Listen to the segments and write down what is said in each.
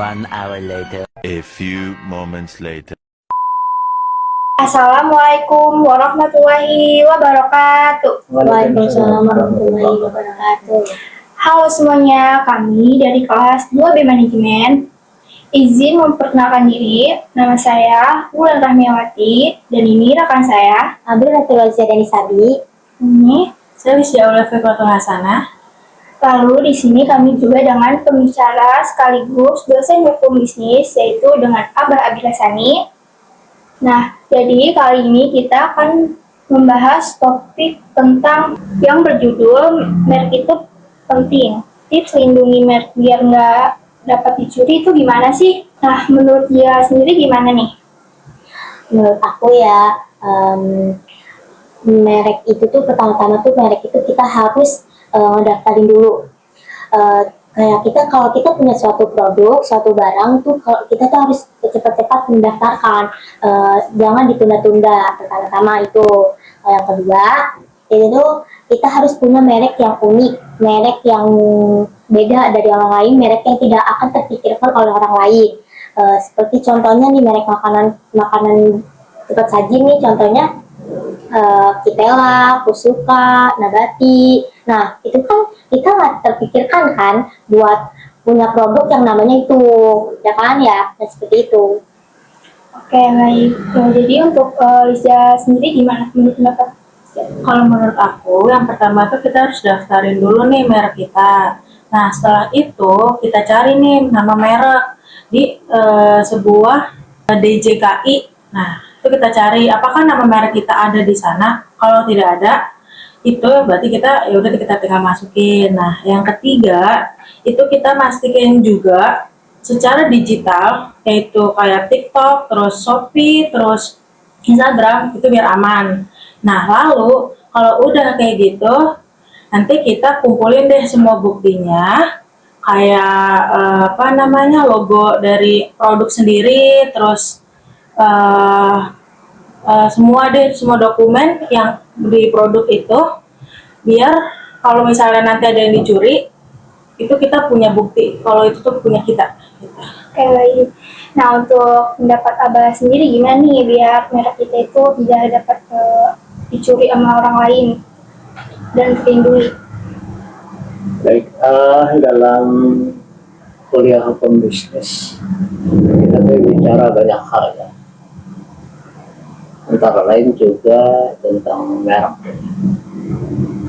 1 hour later. A few moments later. Assalamualaikum warahmatullahi wabarakatuh. Waalaikumsalam warahmatullahi wabarakatuh. Halo semuanya, kami dari kelas 2B Manajemen. Izin memperkenalkan diri, nama saya Wulan Rahmiawati, dan ini rekan saya, Abril Natulazia Dani Sabi. Ini. Saya Lisya Ulfi Fatul Hasanah. Lalu di sini kami juga dengan pembicara sekaligus dosen hukum bisnis, yaitu dengan Abah Abila Sani. Nah, jadi kali ini kita akan membahas topik tentang yang berjudul merek itu penting. Tips lindungi merek biar nggak dapat dicuri itu gimana sih? Nah, menurut dia sendiri gimana nih? Menurut aku ya, merek itu tuh pertama-tama tuh merek itu kita harus ngedaftarin dulu. Kayak kita kalau kita punya suatu produk, suatu barang tuh kalau kita tuh harus cepat-cepat mendaftarkan, jangan ditunda-tunda. Pertama itu. Yang kedua itu kita harus punya merek yang unik, merek yang beda dari orang lain, merek yang tidak akan terpikirkan oleh orang lain. Seperti contohnya nih merek makanan cepat saji nih, contohnya Kitela, Kusuka, Nabati. Nah, itu kan kita nggak terpikirkan kan buat punya produk yang namanya itu, ya kan ya, nah, seperti itu. Oke, baik. Nah, jadi untuk Lisya sendiri gimana menurut pendapat? Kalau menurut aku, yang pertama tuh kita harus daftarin dulu nih merek kita. Nah, setelah itu kita cari nih nama merek di sebuah DJKI. Nah, itu kita cari apakah nama merek kita ada di sana. Kalau tidak ada, itu berarti kita ya udah kita tinggal masukin. Nah, yang ketiga itu kita pastikan juga secara digital, yaitu kayak TikTok, terus Shopee, terus Instagram, itu biar aman. Nah, lalu kalau udah kayak gitu, nanti kita kumpulin deh semua buktinya, kayak logo dari produk sendiri, terus semua dokumen yang di produk itu, biar kalau misalnya nanti ada yang dicuri, itu kita punya bukti kalau itu tuh punya kita. Oke, baik. Nah, untuk pendapat Abah sendiri gimana nih biar merek kita itu tidak dapat dicuri sama orang lain dan terlindungi? Baik, dalam kuliah hukum bisnis kita bicara banyak hal ya, antara lain juga tentang merek,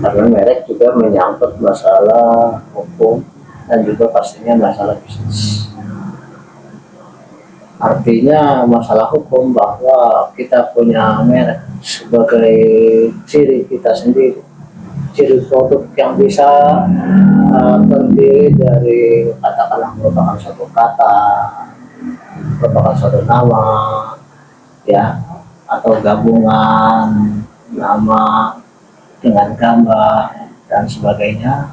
karena merek juga menyangkut masalah hukum dan juga pastinya masalah bisnis. Artinya masalah hukum bahwa kita punya merek sebagai ciri kita sendiri, ciri produk yang bisa terdiri dari katakanlah merupakan satu kata, merupakan satu nama, ya, atau gabungan nama dengan gambar dan sebagainya,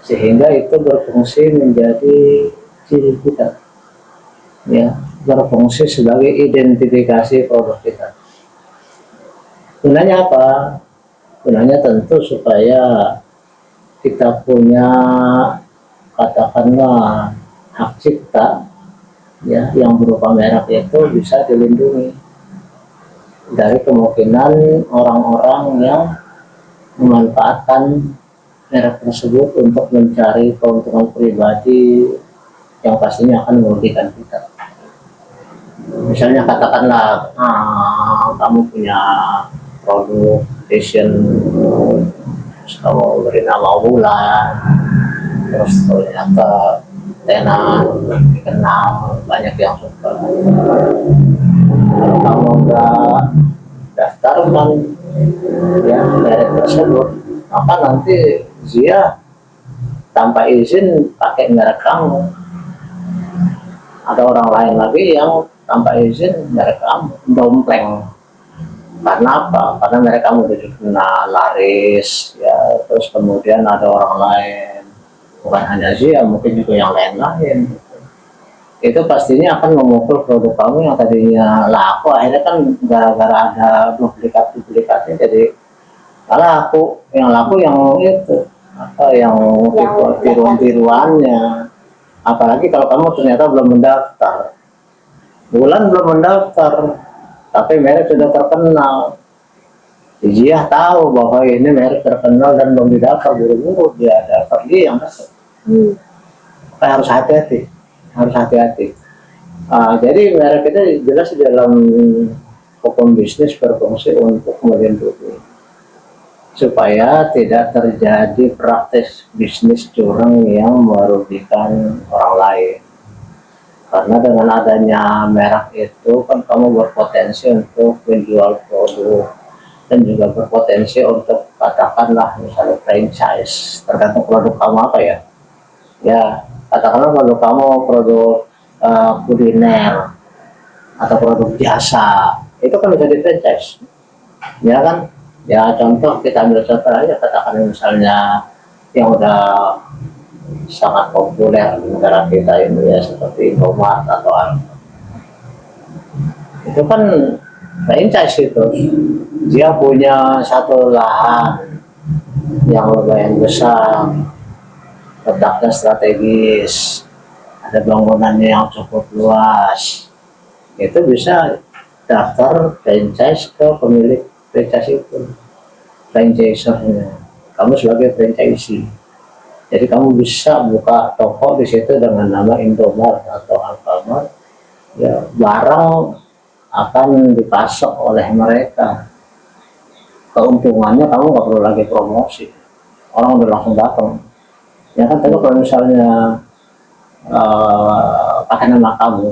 sehingga itu berfungsi menjadi ciri kita, ya, berfungsi sebagai identifikasi produk kita. Gunanya apa? Gunanya tentu supaya kita punya katakanlah hak cipta, ya, yang berupa merek itu bisa dilindungi dari kemungkinan orang-orang yang memanfaatkan merek tersebut untuk mencari keuntungan pribadi yang pastinya akan merugikan kita. Misalnya katakanlah kamu punya produk fashion, terus kamu beri nama Wulan, terus ternyata tenan dikenal, banyak yang suka. Kalau kamu nggak daftarkan ya merek tersebut, maka nanti dia tanpa izin pakai merek kamu. Ada orang lain lagi yang tanpa izin merek kamu dompleng. Karena apa? Karena merek kamu udah dikenal laris, ya, terus kemudian ada orang lain, bukan hanya dia, mungkin juga yang lain-lain. Itu pastinya akan memukul produk kamu yang tadinya laku, akhirnya kan gara-gara ada duplikat-duplikatnya jadi laku yang itu, apa yang tiruan-tiruannya. Apalagi kalau kamu ternyata belum mendaftar. Bulan belum mendaftar, tapi merek sudah terkenal. Dia tahu bahwa ini merek terkenal dan belum didaftar, buru-buru dia daftar, dia yang masuk. Kayak harus hati-hati, harus hati-hati. Jadi merek itu jelas di dalam hukum bisnis berfungsi untuk melindungi supaya tidak terjadi praktis bisnis curang yang merugikan orang lain. Karena dengan adanya merek itu kan kamu berpotensi untuk menjual produk dan juga berpotensi untuk katakanlah misalnya franchise, tergantung produk kamu apa ya. Ya, katakanlah produk kamu produk kuliner atau produk jasa, itu kan bisa di franchise. Ya kan? Ya contoh, kita ambil contoh aja, katakan misalnya yang udah sangat populer di negara kita ini ya, seperti Indomaret atau apa. Itu kan franchise itu. Dia punya satu lahan yang lumayan besar, letaknya strategis, ada bangunannya yang cukup luas. Itu bisa daftar franchise ke pemilik franchise itu, franchisernya. Kamu sebagai franchisee, jadi kamu bisa buka toko di situ dengan nama Indomaret atau Alfamart. Ya, barang akan dipasok oleh mereka. Keuntungannya kamu nggak perlu lagi promosi, orang udah langsung datang. Ya kan, tapi kalau misalnya pakai nama kamu,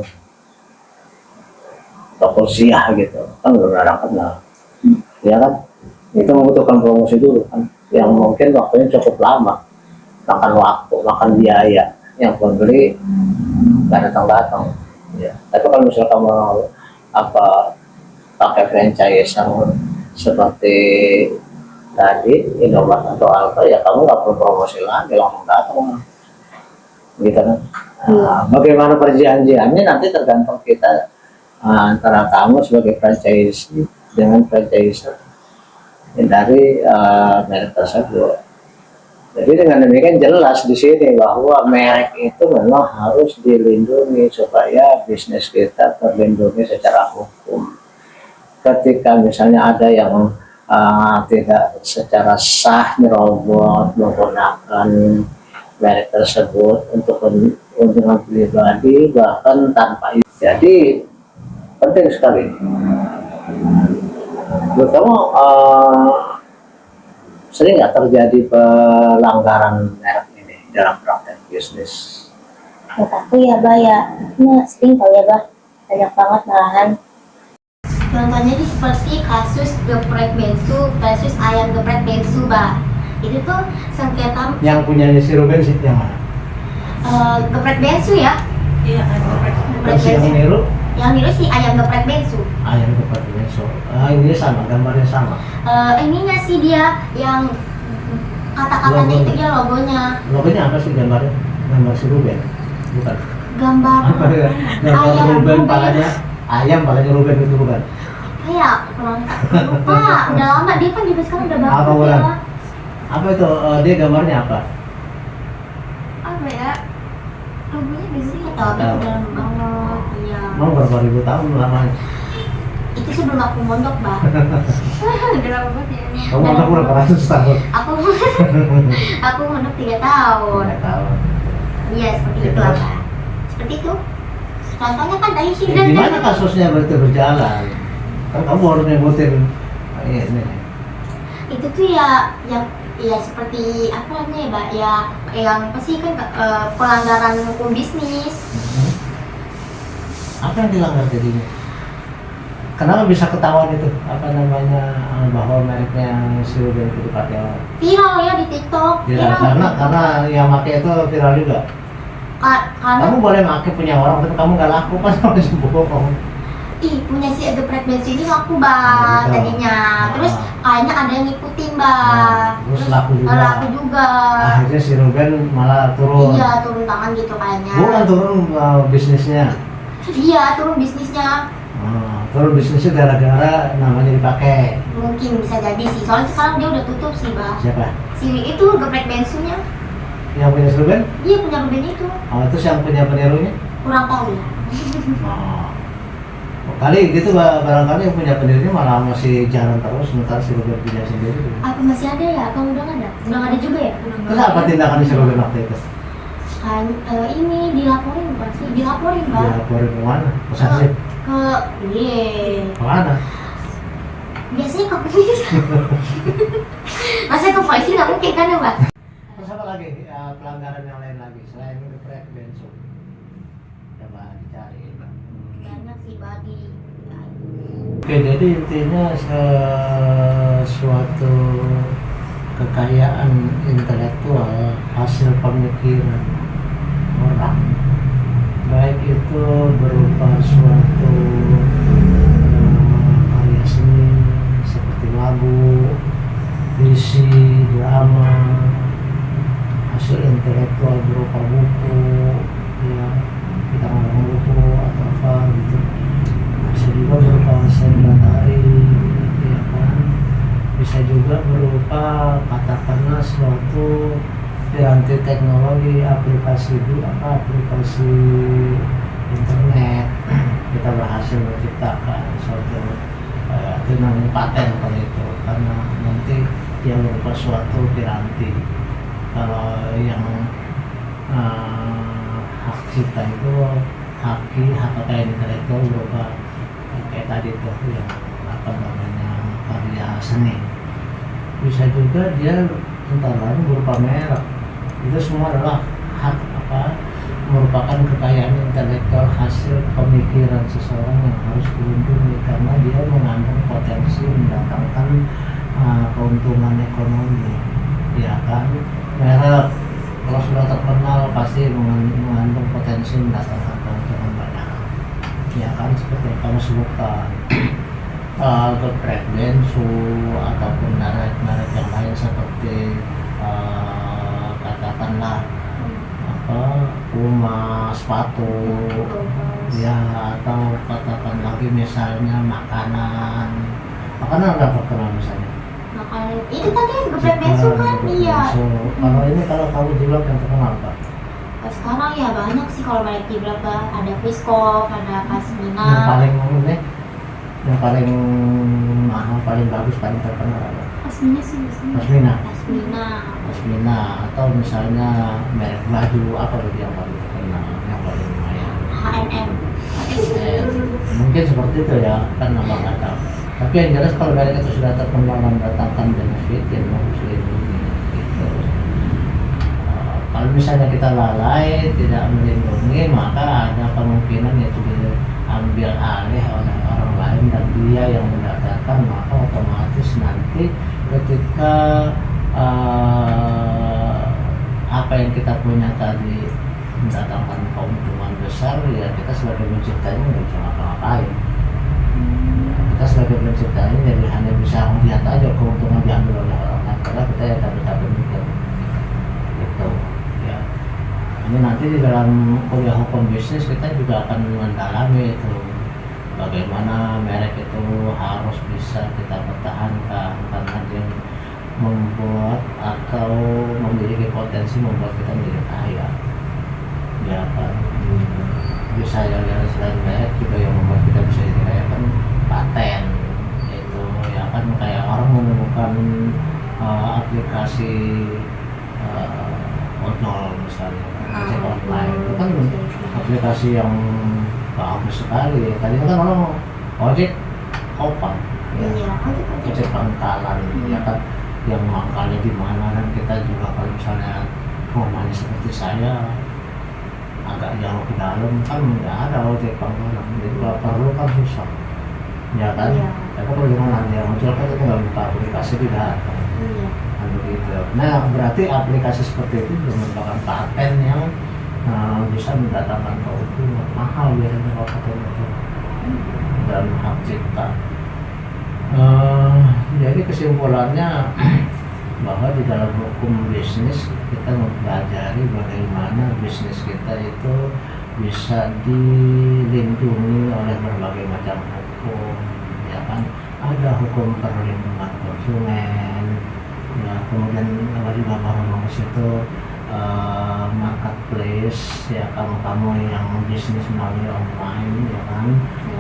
toko Zia gitu, kan belum ada kenal. Ya kan, itu membutuhkan promosi dulu kan, yang mungkin waktunya cukup lama, makan waktu, makan biaya, yang pembeli nggak datang. Ya, tapi kalau misalnya kamu pakai franchise yang seperti tadi Indomaret atau Alfa, ya kamu nggak perlu promosi lagi, langsung datang, gitu kan. Bagaimana perjanjiannya nanti tergantung kita, antara kamu sebagai franchise dengan franchiser dari merek tersebut. Jadi dengan demikian jelas di sini bahwa merek itu memang harus dilindungi supaya bisnis kita terlindungi secara hukum. Ketika misalnya ada yang tidak secara sah nyerobot menggunakan merek tersebut untuk keuntungan pribadi, bahkan tanpa izin. Jadi penting sekali. Menurut kamu sering nggak terjadi pelanggaran merek ini dalam praktek bisnis? Menurut aku ya Bah ya, sering tau ya Bah, banyak banget malahan. Contohnya itu seperti kasus geprek bensu versus ayam geprek bensu Bah. Itu tuh sengketa Yang punyanya si Ruben sih yang mana? geprek bensu ya. Iya, geprek. Geprek Yang bensu. niru? Yang niru si ayam geprek bensu. Ayam geprek bensu. Ini sama, gambarnya sama. Ininya sih dia yang kata-katanya Logo. itu ya logonya. Logonya apa sih gambarnya? Gambar si Ruben? Bukan. Gambar Apa ya? Gambar ayam Ruben Ruben. palanya. Ayam palanya Ruben itu bukan? kayak kurang lupa. Udah lama dia kan juga sekarang udah Apa bagus bukan? ya. Apa itu? Dia gambarnya apa? Apa ya? Logonya bisa nggak tahu tapi udah lama banget. Iya. Mau berapa ribu tahun lamanya? Itu sebelum aku mondok Bah. Udah lama banget ya. Kamu mondok berapa ratus tahun? Aku mondok 3 tahun. Nggak tahu. Iya seperti Ya, itu terus? apa? Seperti itu. Contohnya kan tadi sih Ya, gimana kasusnya berarti berjalan? Kan kamu harus nyebutin ini. itu tuh ya seperti apa namanya ya Mbak ya, yang apa sih kan pelanggaran hukum bisnis. Apa yang dilanggar jadinya? Kenapa bisa ketahuan itu? Apa namanya, bahwa mereknya si Ruben itu dipakai orang? Viral ya di TikTok. Viral, karena yang pakai itu viral juga. Karena Kamu boleh pakai punya orang, tapi kamu nggak laku kan sama si bohong. punya si geprek bensu ini laku Mbak Gitu. tadinya. Terus kayaknya ada yang ngikutin Mbak. Terus laku juga. Laku juga. Akhirnya si Ruben malah turun. Iya turun tangan gitu kayaknya. Bukan turun bisnisnya. Iya turun bisnisnya. Turun bisnisnya gara-gara namanya dipakai. Mungkin bisa jadi sih. Soalnya sekarang dia udah tutup sih Mbak. Siapa? Si itu geprek bensunya. Yang punya slogan? Dia punya Ruben itu. Oh, terus yang punya penirunya? Kurang tahu ya. Oh. Kali gitu barangkali yang punya pendirinya malah masih jalan terus sementara si Ruben punya sendiri. Apa masih ada ya? Apa udah nggak ada? Udah nggak ada juga ya? Terus apa tindakan si Ruben waktu itu? Kan ini dilaporin bukan sih? Dilaporin Pak. Dilaporin ke mana? Ke saksi? Ke iya. Ke mana? Biasanya ke polisi. Masa ke polisi nggak mungkin kan ya Pak? Terus apa lagi pelanggaran yang lain lagi selain geprek bensu? Coba dicari. Banyak sih bagi. Oke, jadi intinya suatu kekayaan intelektual hasil pemikiran orang, baik itu berupa suatu karya seni seperti lagu, puisi, drama, hasil intelektual berupa buku, ya kita ngomong buku atau apa gitu, bisa juga berupa hasil matahari, ya kan, bisa juga berupa katakanlah suatu piranti teknologi, aplikasi internet, kita berhasil menciptakan suatu itu namanya paten kalau itu, karena nanti dia berupa suatu piranti. Kalau yang hak cipta itu hak kekayaan intelektual berupa kayak tadi tuh yang apa namanya karya seni. Bisa juga dia entar lain berupa merek. Itu semua adalah hak merupakan kekayaan intelektual hasil pemikiran seseorang yang harus dilindungi karena dia mengandung potensi mendatangkan keuntungan ekonomi, ya kan. Merek kalau sudah terkenal pasti mengandung potensi mendatangkan keuntungan banyak, ya kan, seperti yang kamu sebutkan. Geprek bensu ataupun merek-merek yang lain seperti katakanlah rumah sepatu, ya, atau katakan lagi misalnya makanan udah terkenal misalnya. Makanan itu tadi geprek bensu kan, iya. Kalau ini kalau kamu jilat yang terkenal Pak? Sekarang ya banyak sih kalau merek di belakang, ada Friskov, ada Pasmina. Yang paling mahal, paling bagus, paling terkenal apa? Pasmina sih biasanya. Pasmina atau misalnya merek baju apa lagi yang paling terkenal, yang paling lumayan? H&M. Mungkin seperti itu ya, kan abang nggak tahu. Tapi yang jelas kalau merek itu sudah terkenal dan mendatangkan benefit yang harus dilindungi gitu. Kalau misalnya kita lalai tidak melindungi, maka ada kemungkinan itu diambil alih oleh orang lain dan dia yang mendaftarkan, maka otomatis nanti ketika apa yang kita punya tadi mendatangkan keuntungan besar, ya kita sebagai penciptanya nggak bisa ngapa-ngapain. Kita sebagai penciptanya jadi hanya bisa melihat aja keuntungan diambil oleh orang lain, karena kita ya dapat mikir gitu ya. Ini nanti di dalam kuliah hukum bisnis kita juga akan mendalami itu bagaimana merek itu harus bisa kita pertahankan karena dia membuat atau memiliki potensi membuat kita menjadi kaya, ya kan. Bisa yang selain merek juga yang membuat kita bisa jadi kaya kan paten itu, ya kan, kayak orang menemukan aplikasi ojol misalnya, ojek online itu kan aplikasi yang bagus sekali. Tadinya kan orang ojek kopang, ya, ojek pangkalan, ya kan, yang mangkalnya di mana, dan kita juga kalau misalnya rumahnya seperti saya agak jauh ke dalam kan nggak ada ojek pangkalan, jadi kalau perlu kan susah, ya kan. Tapi kalau gimana dia muncul kan kita nggak buka aplikasi di datang, kan begitu. Nah berarti aplikasi seperti itu merupakan paten yang bisa mendatangkan keuntungan mahal biasanya kalau paten itu dan hak cipta. Jadi kesimpulannya bahwa di dalam hukum bisnis kita mempelajari bagaimana bisnis kita itu bisa dilindungi oleh berbagai macam hukum, ya kan. Ada hukum perlindungan konsumen, ya, kemudian juga baru itu marketplace ya, kamu yang bisnis melalui online ya kan,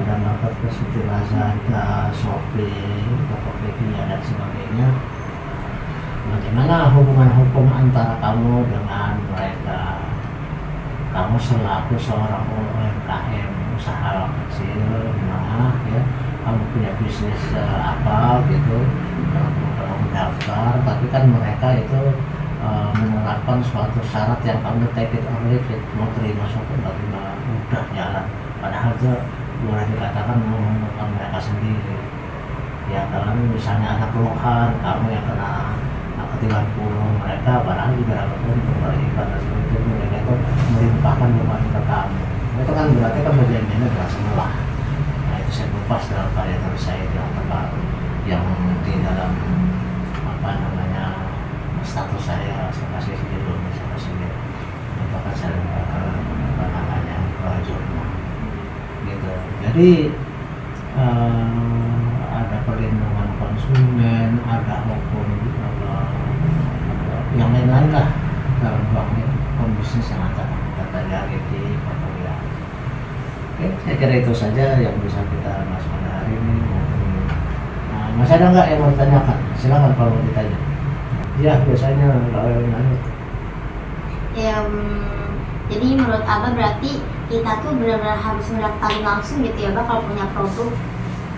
ada marketplace seperti Lazada, Shopee, Tokopedia dan sebagainya. Bagaimana hubungan hukum antara kamu dengan mereka? Kamu selaku seorang UMKM, usaha kecil menengah ya, kamu punya bisnis apa gitu, kamu daftar, tapi kan mereka itu menerapkan suatu syarat yang kamu take it or leave it, mau terima suatu terima udah jalan, padahal itu boleh dikatakan menguntungkan mereka sendiri ya. Kalau misalnya ada keluhan kamu yang kena ketiban puluh mereka, padahal juga ada untung dari karena seperti itu mereka itu melimpahkan beban ke kamu, itu kan berarti kan perjanjiannya berhasil lah. Nah itu saya kupas dalam karya tulis saya yang terbaru, yang di dalam apa namanya status saya kasih judul, saya kasih itu akan saya apa namanya jurnal gitu. Jadi ada perlindungan konsumen, ada hukum yang lain-lain lah dalam ruang bisnis yang ada data reality portfolio. Oke, saya kira itu saja yang bisa kita bahas pada hari ini. Masih ada nggak yang mau ditanyakan? Silakan kalau mau ditanya. Ya biasanya kalau yang nanya. Ya, jadi menurut Abah berarti kita tuh benar-benar harus mendaftarin langsung gitu ya Abah kalau punya produk.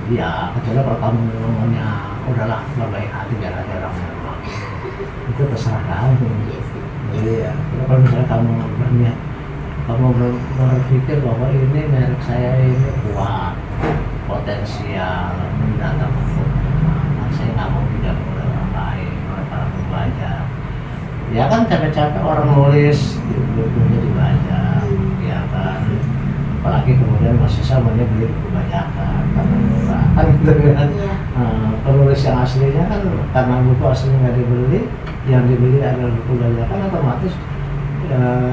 Iya, kecuali kalau kamu ngomongnya udahlah berbaik hati biar aja orang itu terserah kamu. Jadi ya, kalau misalnya kamu berniat, kamu berpikir bahwa ini merek saya ini kuat, potensial, mendatangkan keuntungan, saya nggak mau tidak oleh orang lain, oleh para pembaca. Ya kan capek-capek orang nulis, bukunya dibaca, ya kan. Apalagi kemudian mahasiswa banyak beli buku bajakan karena murah kan gitu kan. Penulis yang aslinya kan karena buku aslinya nggak dibeli, yang dibeli adalah buku bajakan, otomatis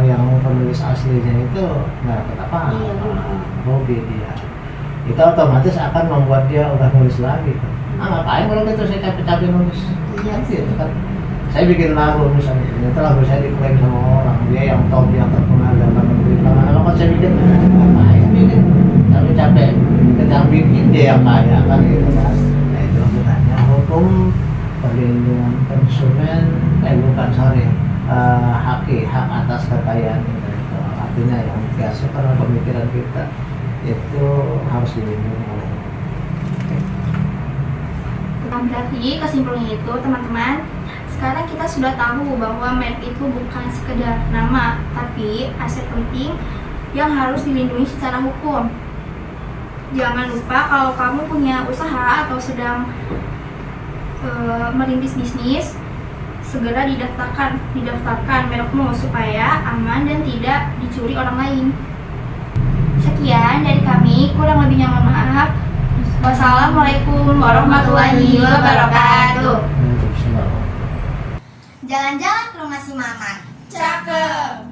yang penulis aslinya itu nggak dapat apa-apa, hobi dia itu otomatis akan membuat dia udah nulis lagi kan. Ngapain kalau gitu saya capek-capek nulis gitu kan. Saya bikin lagu misalnya, itu lagu saya diklaim sama orang, dia yang top, yang terkenal dalam negeri. Kalau saya bikin, ngapain bikin? Capek-capek, ketika bikin dia yang kaya kan gitu kan. Nah itu sebenarnya hukum perlindungan konsumen, bukan sorry, hak atas kekayaan itu. Artinya yang biasa karena pemikiran kita itu harus dilindungi oleh. Berarti kesimpulannya itu teman-teman, sekarang kita sudah tahu bahwa merek itu bukan sekedar nama, tapi aset penting yang harus dilindungi secara hukum. Jangan lupa kalau kamu punya usaha atau sedang merintis bisnis, segera didaftarkan merekmu supaya aman dan tidak dicuri orang lain. Sekian dari kami, kurang lebihnya mohon maaf. Wassalamualaikum warahmatullahi wabarakatuh. Jalan-jalan ke rumah si Mamat. Cakep.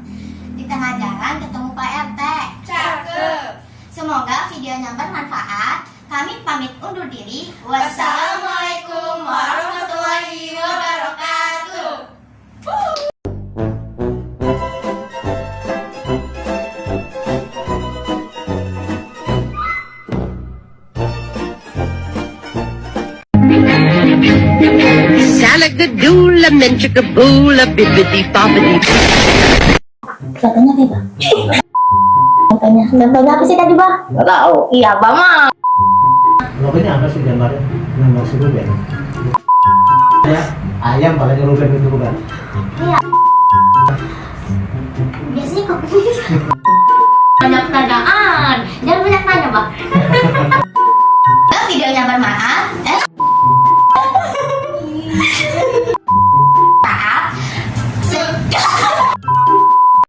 Di tengah jalan ketemu Pak RT. Cakep. Semoga videonya bermanfaat. Kami pamit undur diri. Wassalamualaikum warahmatullahi wabarakatuh. Salagadoola, menchikaboola, bibbidi bobbidi. Contohnya apa, Bang? Contohnya apa sih tadi, Bang? Nggak tahu. Iya, Bang mah. Logonya apa sih gambarnya? Gambar si Ruben. Ya, ayam palanya Ruben itu bukan? Iya. Biasanya kok banyak pertanyaan.